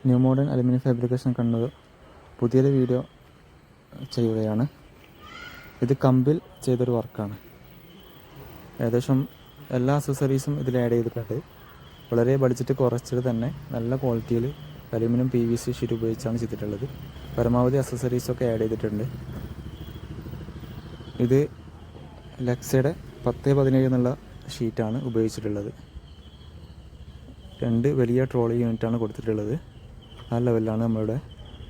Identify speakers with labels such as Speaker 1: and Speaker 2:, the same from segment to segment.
Speaker 1: New modern aluminium fabrication Kannur പുതിയൊരു video ചെയ്യുകയാണ്. ഇത് കമ്പിൽ ചെയ്തൊരു വർക്കാണ്. ഏകദേശം എല്ലാ അക്സസറീസും ഇതിൽ ആഡ് ചെയ്തിട്ടുണ്ട്. വളരെ ബഡ്ജറ്റ് കുറച്ചിട്ട് തന്നെ നല്ല ക്വാളിറ്റിയിൽ അലുമിനിയം PVC ഷീറ്റ് ഉപയോഗിച്ചാണ് ചെയ്തിട്ടുള്ളത്. പരമാവധി അക്സസറീസൊക്കെ ആഡ് ചെയ്തിട്ടുണ്ട്. ഇത് ലെക്സയുടെ 10x17 എന്നുള്ള ഷീറ്റാണ് ഉപയോഗിച്ചിട്ടുള്ളത്. 2 വലിയ ട്രോളി യൂണിറ്റാണ് കൊടുത്തിട്ടുള്ളത്. ആ ലെവലിലാണ് നമ്മളിവിടെ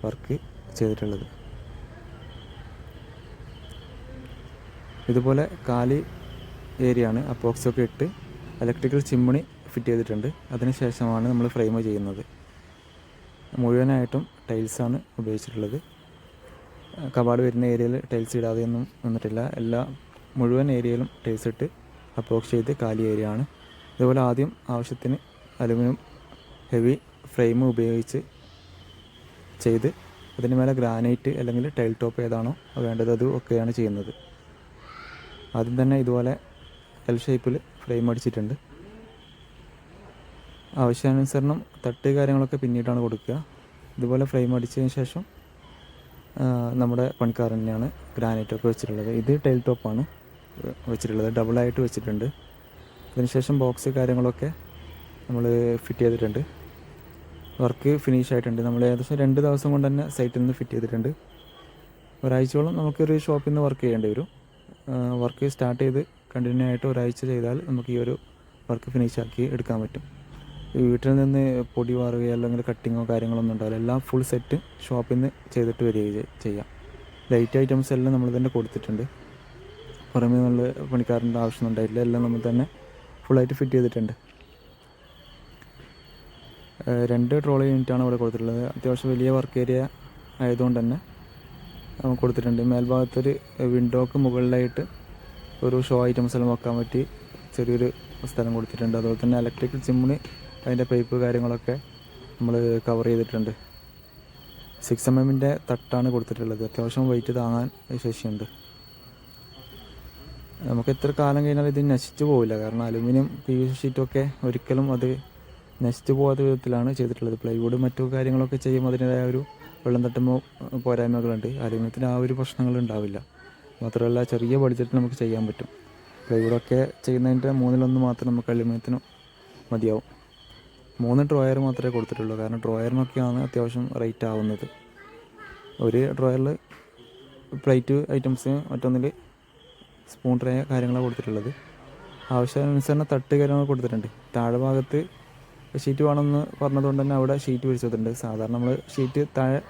Speaker 1: വർക്ക് ചെയ്തിട്ടുള്ളത്. ഇതുപോലെ കാലി ഏരിയയാണ് അപ്പോക്സൊക്കെ ഇട്ട് ഇലക്ട്രിക്കൽ ചിമ്മിണി ഫിറ്റ് ചെയ്തിട്ടുണ്ട്. അതിനുശേഷമാണ് നമ്മൾ ഫ്രെയിം ചെയ്യുന്നത്. മുഴുവനായിട്ടും ടൈൽസാണ് ഉപയോഗിച്ചിട്ടുള്ളത്. കബാഡ് വരുന്ന ഏരിയയിൽ ടൈൽസ് ഇടാതെയൊന്നും വന്നിട്ടില്ല. മുഴുവൻ ഏരിയയിലും ടൈൽസ് ഇട്ട് അപ്പോക്സ് ചെയ്ത് കാലി ഏരിയ ആണ്. ഇതുപോലെ ആദ്യം ആവശ്യത്തിന് അലുമിനിയം ഹെവി ഫ്രെയിം ഉപയോഗിച്ച് ചെയ്ത് അതിന് മേലെ ഗ്രാനൈറ്റ് അല്ലെങ്കിൽ ടൈൽ ടോപ്പ് ഏതാണോ വേണ്ടത് അത് ഒക്കെയാണ് ചെയ്യുന്നത്. ആദ്യം തന്നെ ഇതുപോലെ എൽ ഷേപ്പിൽ ഫ്രെയിം അടിച്ചിട്ടുണ്ട്. ആവശ്യാനുസരണം തട്ട് കാര്യങ്ങളൊക്കെ പിന്നീടാണ് കൊടുക്കുക. ഇതുപോലെ ഫ്രെയിം അടിച്ചതിന് ശേഷം നമ്മുടെ പണിക്കാർ തന്നെയാണ് ഗ്രാനൈറ്റൊക്കെ വെച്ചിട്ടുള്ളത്. ഇത് ടൈൽ ടോപ്പാണ് വെച്ചിട്ടുള്ളത്, ഡബിളായിട്ട് വെച്ചിട്ടുണ്ട്. അതിനുശേഷം ബോക്സ് കാര്യങ്ങളൊക്കെ നമ്മൾ ഫിറ്റ് ചെയ്തിട്ടുണ്ട്. വർക്ക് ഫിനിഷ് ആയിട്ടുണ്ട്. നമ്മൾ ഏകദേശം 2 ദിവസം കൊണ്ട് തന്നെ സൈറ്റിൽ നിന്ന് ഫിറ്റ് ചെയ്തിട്ടുണ്ട്. ഒരാഴ്ചയോളം നമുക്കൊരു ഷോപ്പിൽ നിന്ന് വർക്ക് ചെയ്യേണ്ടി വരും. വർക്ക് സ്റ്റാർട്ട് ചെയ്ത് കണ്ടിന്യൂ ആയിട്ട് ഒരാഴ്ച ചെയ്താൽ നമുക്ക് ഈ ഒരു വർക്ക് ഫിനിഷാക്കി എടുക്കാൻ പറ്റും. വീട്ടിൽ നിന്ന് പൊടി വാറുകയോ അല്ലെങ്കിൽ കട്ടിങ്ങോ കാര്യങ്ങളൊന്നും ഉണ്ടാവില്ല. എല്ലാം ഫുൾ സെറ്റ് ഷോപ്പിൽ നിന്ന് ചെയ്തിട്ട് വരികയും ചെയ്യാം. ലൈറ്റ് ഐറ്റംസ് എല്ലാം നമ്മൾ തന്നെ കൊടുത്തിട്ടുണ്ട്. പുറമേ നമ്മൾ പണിക്കാരൻ്റെ ആവശ്യമൊന്നും ഉണ്ടായിട്ടില്ല. എല്ലാം നമ്മൾ തന്നെ ഫുള്ളായിട്ട് ഫിറ്റ് ചെയ്തിട്ടുണ്ട്. 2 ട്രോളി യൂണിറ്റാണ് ഇവിടെ കൊടുത്തിട്ടുള്ളത്. അത്യാവശ്യം വലിയ വർക്ക് ഏരിയ ആയതുകൊണ്ട് തന്നെ കൊടുത്തിട്ടുണ്ട്. മേൽഭാഗത്തൊരു വിൻഡോക്ക് മുകളിലായിട്ട് ഒരു ഷോ ഐറ്റംസ് എല്ലാം വെക്കാൻ പറ്റി ചെറിയൊരു സ്ഥലം കൊടുത്തിട്ടുണ്ട്. അതുപോലെ തന്നെ ഇലക്ട്രിക്കൽ ചിമ്മിണി അതിൻ്റെ പൈപ്പ് കാര്യങ്ങളൊക്കെ നമ്മൾ കവർ ചെയ്തിട്ടുണ്ട്. 6mm തട്ടാണ് കൊടുത്തിട്ടുള്ളത്. അത്യാവശ്യം വെയിറ്റ് താങ്ങാൻ ശേഷിയുണ്ട്. നമുക്ക് എത്ര കാലം കഴിഞ്ഞാൽ ഇത് നശിച്ചു പോവില്ല. കാരണം അലുമിനിയം PVC ഷീറ്റൊക്കെ ഒരിക്കലും അത് നശിച്ചു പോകാത്ത വിധത്തിലാണ് ചെയ്തിട്ടുള്ളത്. പ്ലൈവുഡ് മറ്റു കാര്യങ്ങളൊക്കെ ചെയ്യുമ്പോൾ അതിൻ്റെതായ ഒരു വെള്ളം തട്ടുമ്പോൾ പോരായ്മകളുണ്ട്. അലുമിനിയത്തിന് ആ ഒരു പ്രശ്നങ്ങൾ ഉണ്ടാവില്ല. മാത്രമല്ല ചെറിയ ബഡ്ജറ്റിൽ നമുക്ക് ചെയ്യാൻ പറ്റും. പ്ലൈവുഡൊക്കെ ചെയ്യുന്നതിൻ്റെ 1/3 മാത്രം നമുക്ക് അലുമിനിയത്തിന് മതിയാവും. 3 ഡ്രോയർ മാത്രമേ കൊടുത്തിട്ടുള്ളൂ. കാരണം ഡ്രോയറിനൊക്കെയാണ് അത്യാവശ്യം റേറ്റ് ആവുന്നത്. ഒരു ഡ്രോയറിൽ പ്ലേറ്റ് ഐറ്റംസ്, മറ്റൊന്നിൽ സ്പൂൺ ട്രേ കാര്യങ്ങളാണ് കൊടുത്തിട്ടുള്ളത്. ആവശ്യാനുസരണം തട്ട് കാര്യങ്ങൾ കൊടുത്തിട്ടുണ്ട്. താഴെ ഭാഗത്ത് ഷീറ്റ് വേണമെന്ന് പറഞ്ഞതുകൊണ്ട് തന്നെ അവിടെ ഷീറ്റ് വിരിച്ചിട്ടുണ്ട്. സാധാരണ നമ്മൾ ഷീറ്റ് താഴെ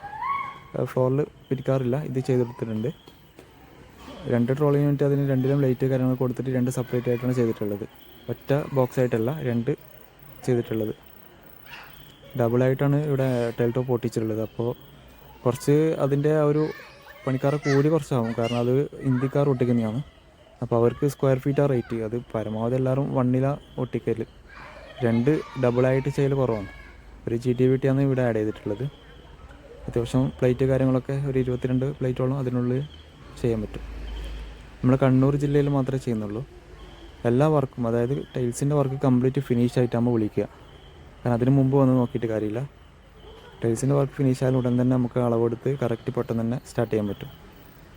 Speaker 1: ഫ്ലോറിൽ പിരിക്കാറില്ല. ഇത് ചെയ്തെടുത്തിട്ടുണ്ട്. 2 ട്രോളി യൂണിറ്റ് അതിന് 2ലും ലൈറ്റ് കാര്യങ്ങൾ കൊടുത്തിട്ട് 2 സെപ്പറേറ്റ് ആയിട്ടാണ് ചെയ്തിട്ടുള്ളത്. ഒറ്റ ബോക്സ് ആയിട്ടല്ല 2 ചെയ്തിട്ടുള്ളത്. ഡബിളായിട്ടാണ് ഇവിടെ ടൈൽ ടോപ്പ് ഒട്ടിച്ചിട്ടുള്ളത്. അപ്പോൾ കുറച്ച് അതിൻ്റെ ആ ഒരു പണിക്കാരെ കൂലി കുറച്ചാകും. കാരണം അത് ഇന്ത്യക്കാർ ഒട്ടിക്കുന്നതാണ്. അപ്പോൾ അവർക്ക് സ്ക്വയർ ഫീറ്റ് ആ റേറ്റ്. അത് പരമാവധി എല്ലാവരും 1 ഒട്ടിക്കൽ. 2 ഡബിളായിട്ട് ചെയ്യൽ കുറവാണ്. ഒരു GTVT ആണ് ഇവിടെ ആഡ് ചെയ്തിട്ടുള്ളത്. അത്യാവശ്യം പ്ലേറ്റ് കാര്യങ്ങളൊക്കെ ഒരു 22 പ്ലേറ്റോളം അതിനുള്ളിൽ ചെയ്യാൻ പറ്റും. നമ്മൾ കണ്ണൂർ ജില്ലയിൽ മാത്രമേ ചെയ്യുന്നുള്ളൂ. എല്ലാ വർക്കും, അതായത് ടൈൽസിൻ്റെ വർക്ക് കംപ്ലീറ്റ് ഫിനിഷ് ആയിട്ടാകുമ്പോൾ വിളിക്കുക. കാരണം അതിന് മുമ്പ് വന്ന് നോക്കിയിട്ട് കാര്യമില്ല. ടൈൽസിൻ്റെ വർക്ക് ഫിനിഷ് ആയാലും ഉടൻ തന്നെ നമുക്ക് അളവെടുത്ത് കറക്റ്റ് പെട്ടെന്ന് തന്നെ സ്റ്റാർട്ട് ചെയ്യാൻ പറ്റും.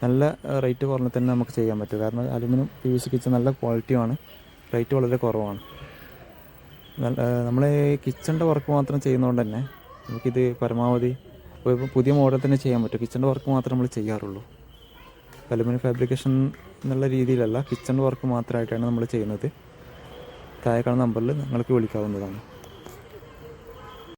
Speaker 1: നല്ല റേറ്റ് കുറഞ്ഞ് തന്നെ നമുക്ക് ചെയ്യാൻ പറ്റും. കാരണം അലുമിനിയം PVC കിച്ചൺ നല്ല ക്വാളിറ്റിയാണ്, റേറ്റ് വളരെ കുറവാണ്. നമ്മൾ കിച്ചണിൻ്റെ വർക്ക് മാത്രം ചെയ്യുന്നതുകൊണ്ട് തന്നെ നമുക്കിത് പരമാവധി പുതിയ മോഡൽ തന്നെ ചെയ്യാൻ പറ്റും. കിച്ചണിൻ്റെ വർക്ക് മാത്രമേ നമ്മൾ ചെയ്യാറുള്ളൂ. അലുമിനിയം ഫാബ്രിക്കേഷൻ എന്നുള്ള രീതിയിലല്ല, കിച്ചണിൻ്റെ വർക്ക് മാത്രമായിട്ടാണ് നമ്മൾ ചെയ്യുന്നത്. താഴെ കാണുന്ന നമ്പറിൽ നിങ്ങൾക്ക് വിളിക്കാവുന്നതാണ്.